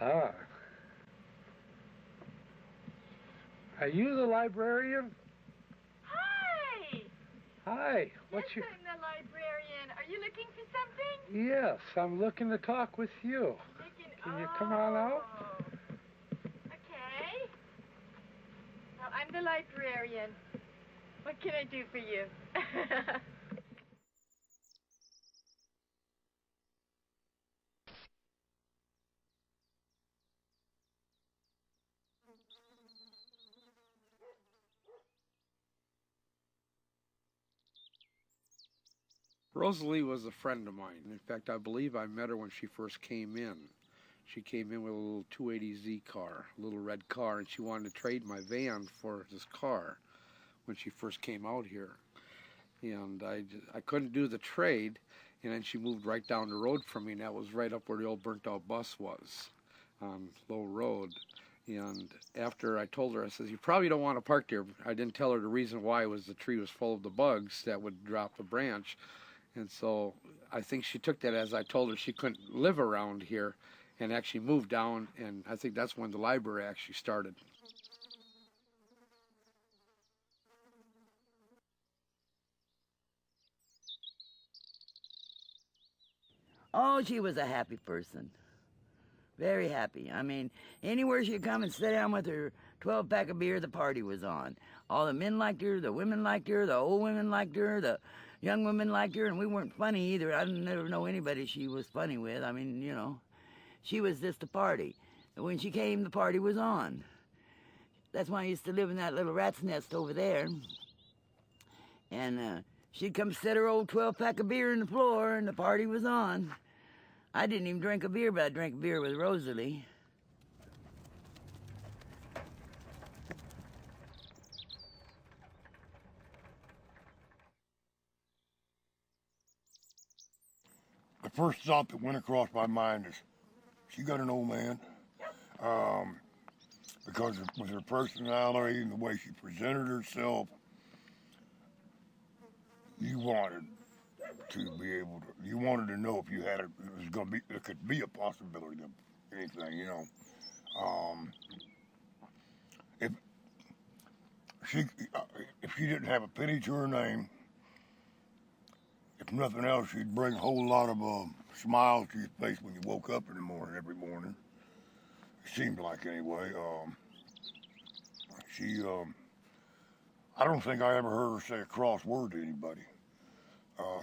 Ah. Are you the librarian? Hi! Hi. What's Yes, your... I'm the librarian. Are you looking for something? Yes, I'm looking to talk with you. Can you come on out? Okay. Well, I'm the librarian. What can I do for you? Rosalie was a friend of mine. In fact, I believe I met her when she first came in. She came in with a little 280Z car, a little red car, and she wanted to trade my van for this car when she first came out here. And I couldn't do the trade, and then she moved right down the road from me, and that was right up where the old burnt-out bus was on Low Road. And after I told her, I said, you probably don't want to park there. I didn't tell her the reason why was the tree was full of the bugs that would drop the branch. And so I think she took that as I told her she couldn't live around here and actually moved down, and I think that's when the library actually started. Oh, she was a happy person. Very happy. I mean, anywhere she'd come and sit down with her 12-pack of beer, the party was on. All the men liked her, the women liked her, the old women liked her, the young women liked her, and we weren't funny either. I didn't never know anybody she was funny with. I mean, you know, she was just a party. When she came, the party was on. That's why I used to live in that little rat's nest over there. And she'd come set her old 12-pack of beer on the floor, and the party was on. I didn't even drink a beer, but I drank beer with Rosalie. The first thought that went across my mind is, she got an old man. Because with her personality and the way she presented herself, you wanted to be able to, you wanted to know if you had it was going to be, there could be a possibility of anything, you know. If she didn't have a penny to her name, if nothing else, she'd bring a whole lot of smiles to your face when you woke up in the morning, every morning. It seemed like, anyway. I don't think I ever heard her say a cross word to anybody.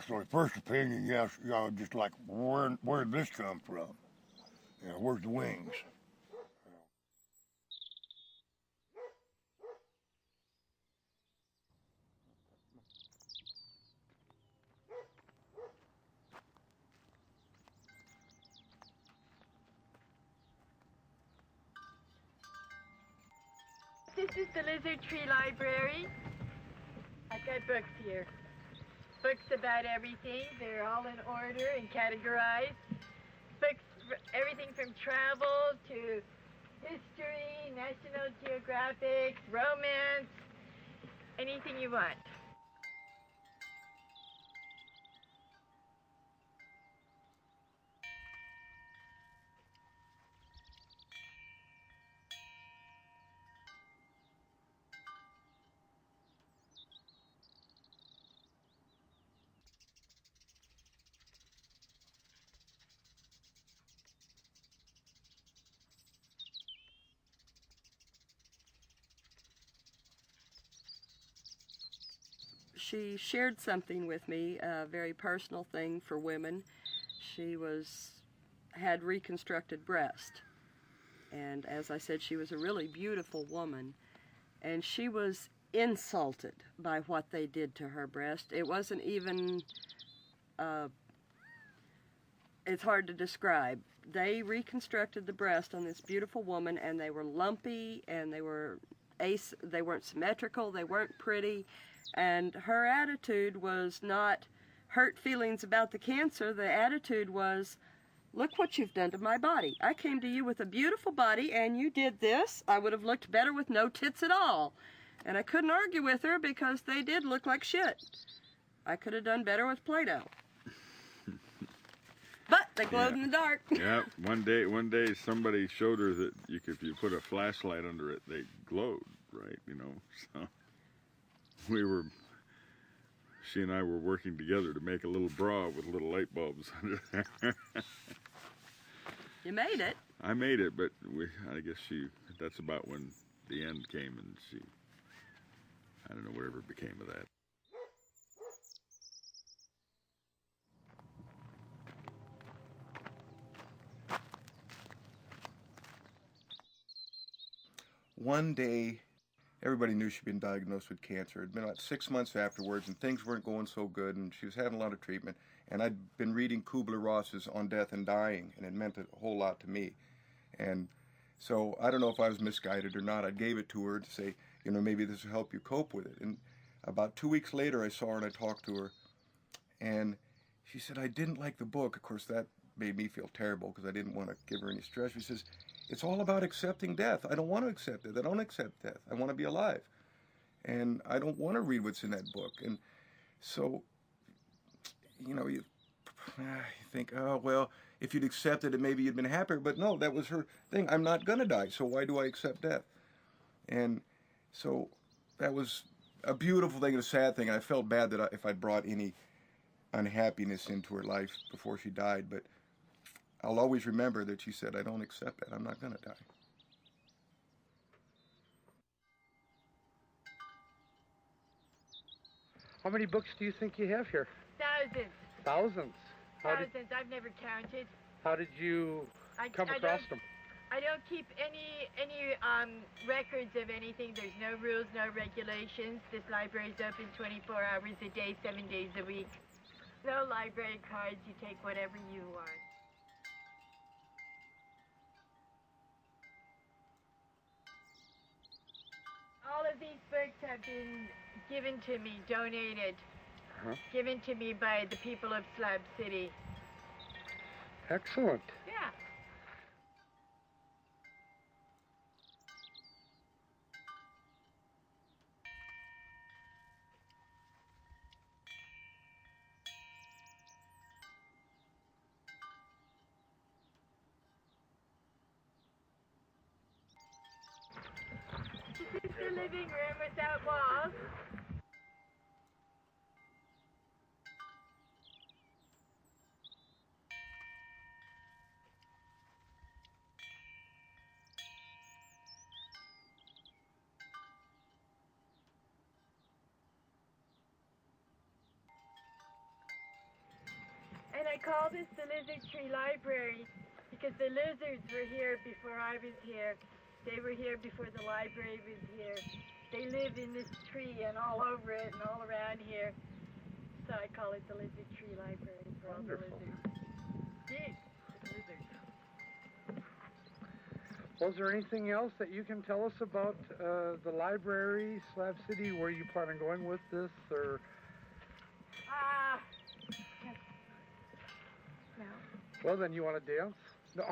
So at first opinion, yes, just like, where'd this come from? You know, where's the wings? This is the Lizard Tree Library. I've got books here. Books about everything. They're all in order and categorized. Books, everything from travel to history, National Geographic, romance, anything you want. She shared something with me, a very personal thing for women. She had reconstructed breast. And as I said, she was a really beautiful woman. And she was insulted by what they did to her breast. It wasn't even, it's hard to describe. They reconstructed the breast on this beautiful woman, and they were lumpy, and they weren't symmetrical, they weren't pretty. And her attitude was not hurt feelings about the cancer. The attitude was, look what you've done to my body. I came to you with a beautiful body, and you did this. I would have looked better with no tits at all. And I couldn't argue with her because they did look like shit. I could have done better with Play-Doh. But They glowed in the dark. Yeah, one day somebody showed her that if you put a flashlight under it, they glowed, right? You know, so she and I were working together to make a little bra with little light bulbs under there. You made it. I made it, but I guess that's about when the end came, and I don't know whatever became of that. One day, everybody knew she'd been diagnosed with cancer. It had been about 6 months afterwards, and things weren't going so good, and she was having a lot of treatment. And I'd been reading Kubler-Ross's On Death and Dying, and it meant a whole lot to me. And so I don't know if I was misguided or not. I gave it to her to say, maybe this will help you cope with it. And about 2 weeks later, I saw her and I talked to her, and she said, I didn't like the book. Of course, that made me feel terrible because I didn't want to give her any stress. She says, it's all about accepting death. I don't want to accept it. I don't accept death. I want to be alive. And I don't want to read what's in that book. And so, you think, oh, well, if you'd accepted it, maybe you'd been happier. But no, that was her thing. I'm not going to die, so why do I accept death? And so that was a beautiful thing and a sad thing. And I felt bad that if I'd brought any unhappiness into her life before she died. But I'll always remember that she said, I don't accept that. I'm not going to die. How many books do you think you have here? Thousands. Thousands. Thousands. I've never counted. How did you come across them? I don't keep any records of anything. There's no rules, no regulations. This library's open 24 hours a day, 7 days a week. No library cards. You take whatever you want. All of these books have been given to me, donated, given to me by the people of Slab City. Excellent. Yeah. This is the living room without walls. And I call this the Lizard Tree Library because the lizards were here before I was here. They were here before the library was here. They live in this tree and all over it and all around here. So I call it the Lizard Tree Library for all the lizards. Big lizards. Well, is there anything else that you can tell us about the library, Slab City, where you plan on going with this, or? No. Well, then you want to dance? No.